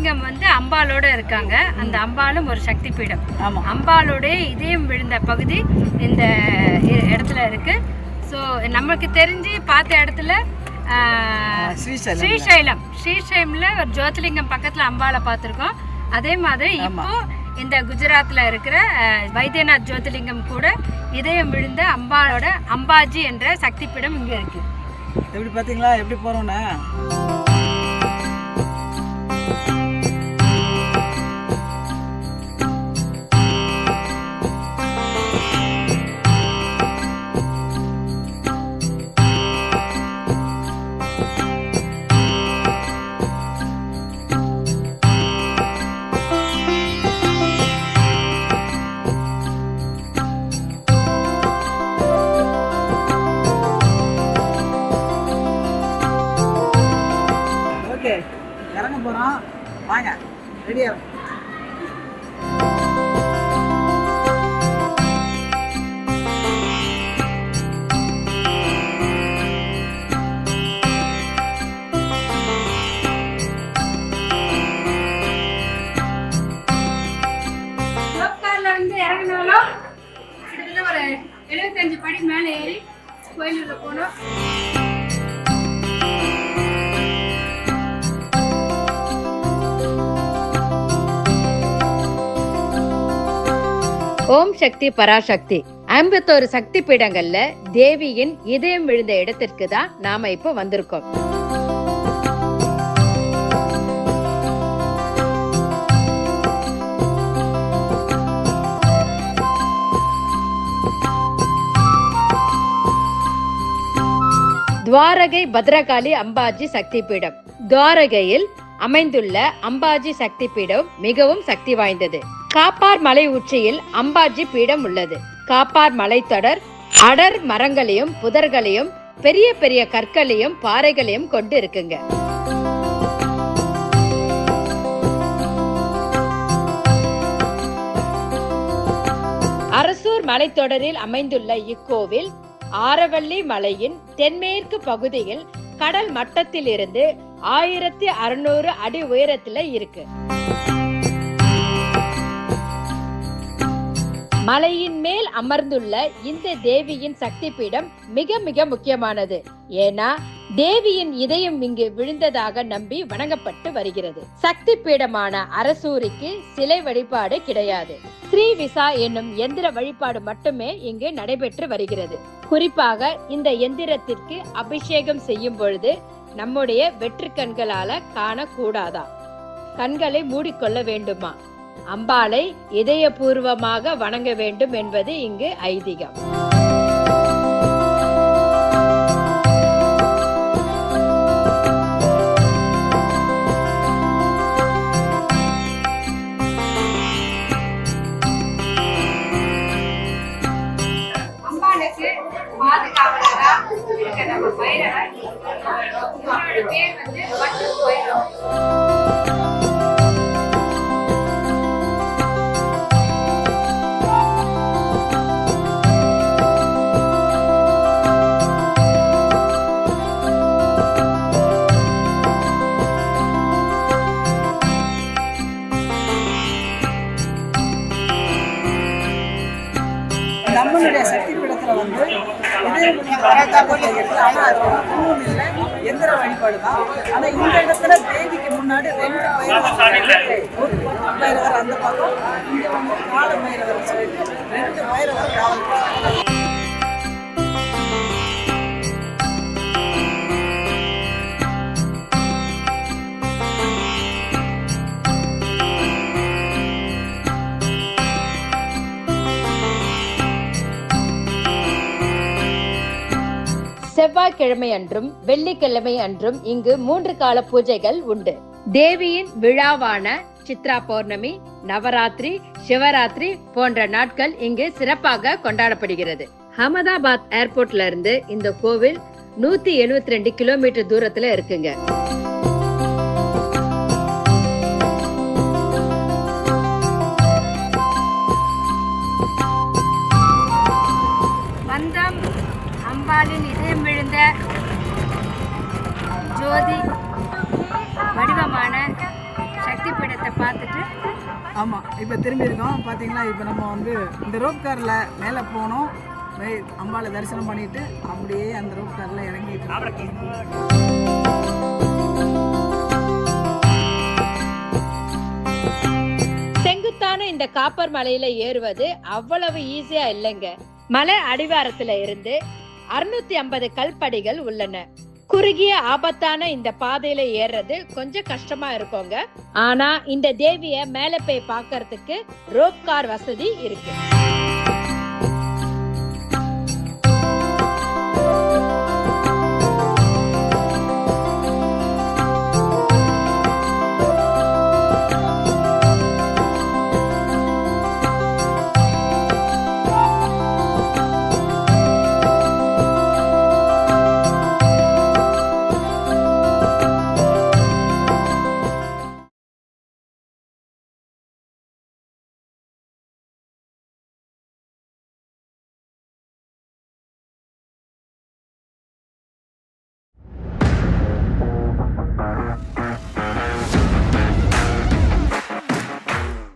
ஜோதிலிங்கம் வந்து அம்பாலோட இருக்காங்க. அந்த அம்பாலும் ஒரு சக்தி பீடம். அம்பாலோடைய இதயம் விழுந்த பகுதி இந்த இடத்துல இருக்கு. ஸோ நமக்கு தெரிஞ்சு பார்த்த இடத்துல ஸ்ரீசைலம்ல ஒரு ஜோதிலிங்கம் பக்கத்தில் அம்பாலை பார்த்துருக்கோம். அதே மாதிரி இப்போ இந்த குஜராத்தில் இருக்கிற வைத்தியநாத் ஜோதிலிங்கம் கூட இதயம் விழுந்த அம்பாலோட அம்பாஜி என்ற சக்தி பீடம் இங்கே இருக்கு. எப்படி பார்த்தீங்களா எப்படி போகிறோன்னா இறங்க போகிறோம். வாங்க ரெடியாக வந்து இறங்கினாலும் கிட்டத்தட்ட ஒரு 75 படி மேலே ஏறி கோயிலுக்குள்ள போனோம். ஓம் சக்தி பராசக்தி 51 சக்தி பீடங்கள்ல தேவியின் இதயம் விழுந்த இடத்திற்கு தான் நாம இப்போ வந்திருக்கோம். துவாரகை பத்ரகாளி அம்பாஜி சக்தி பீடம். துவாரகையில் அமைந்துள்ள அம்பாஜி சக்தி பீடம் மிகவும் சக்தி வாய்ந்தது. காப்பார் மலை உச்சியில் அம்பாஜி பீடம் உள்ளது. காப்பார் மலைத்தொடர் அடர் மரங்களையும் புதர்களையும் பெரிய பெரிய கற்களையும் பாறைகளையும் கொண்டு இருக்குங்க. அரசூர் மலைத்தொடரில் அமைந்துள்ள இக்கோவில் ஆரவள்ளி மலையின் தென்மேற்கு பகுதியில் கடல் மட்டத்தில் இருந்து 1600 அடி உயரத்துல இருக்கு. மலையின் மேல் அமர்ந்துள்ள இந்த தேவியின் சக்தி பீடம் மிக மிக முக்கியமானது. ஏன்னா தேவியின் இதயம் இங்கு விழுந்ததாக நம்பி வணங்கப்பட்டு வருகிறது. சக்தி பீடமான அரசூருக்கு சிலை வழிபாடு கிடையாது. ஸ்ரீ விசா என்னும் எந்திர வழிபாடு மட்டுமே இங்கு நடைபெற்று வருகிறது. குறிப்பாக இந்த எந்திரத்திற்கு அபிஷேகம் செய்யும் பொழுது நம்முடைய வெற்று கண்களால காணக்கூடாதா? கண்களை மூடிக்கொள்ள வேண்டுமா? அம்பாளை இதயபூர்வமாக வணங்க வேண்டும் என்பது இங்கு ஐதீகம். அம்பாளுக்கு பாதுகாவலரா இருக்க நம்ம பைரவர், அவரோட பேர் வந்து பட்டு பைரவர். நம்மளுடைய சக்தி பீடத்தில் வந்து ஆனால் அது ஒன்றும் இல்லை, எந்திர வழிபாடு தான். ஆனால் இந்த இடத்துல தேவிக்கு முன்னாடி 2 பைரவர் அந்த பக்கம், இங்கே வந்து 4 பைரவர் சொல்லிட்டு 2 பைரவர் காவல். செவ்வாய்க்கிழமை அன்றும் வெள்ளிக்கிழமை அன்றும் இங்கு 3 கால பூஜைகள் உண்டு. தேவியின் விழாவான சித்ரா பௌர்ணமி, நவராத்திரி, சிவராத்திரி போன்ற நாட்கள் இங்கு சிறப்பாக கொண்டாடப்படுகிறது. அகமதாபாத் ஏர்போர்ட்ல இருந்து இந்த கோவில் 172 கிலோமீட்டர் தூரத்துல இருக்குங்க. அம்பாளின் இதயம் விழுந்த ஜோதி வடிவமான சக்தி இப்போ திரும்பி இருக்கோம். பார்த்தீங்களா, இப்போ நம்ம வந்து இந்த ரோப் காரில் மேலே போனோம். அம்பாளை தரிசனம் பண்ணிட்டு அப்படியே அந்த ரோப் காரில் இறங்கிட்டு செங்குத்தான இந்த காப்பர் மலையில ஏறுவது அவ்வளவு ஈஸியா இல்லைங்க. மலை அடிவாரத்துல இருந்து 650 கல்படிகள் உள்ளன. குறுகிய ஆபத்தான இந்த பாதையில ஏறுறது கொஞ்சம் கஷ்டமா இருக்குங்க. ஆனா இந்த தேவிய மேல போய் பார்க்கிறதுக்கு ரோப் கார் வசதி இருக்கு.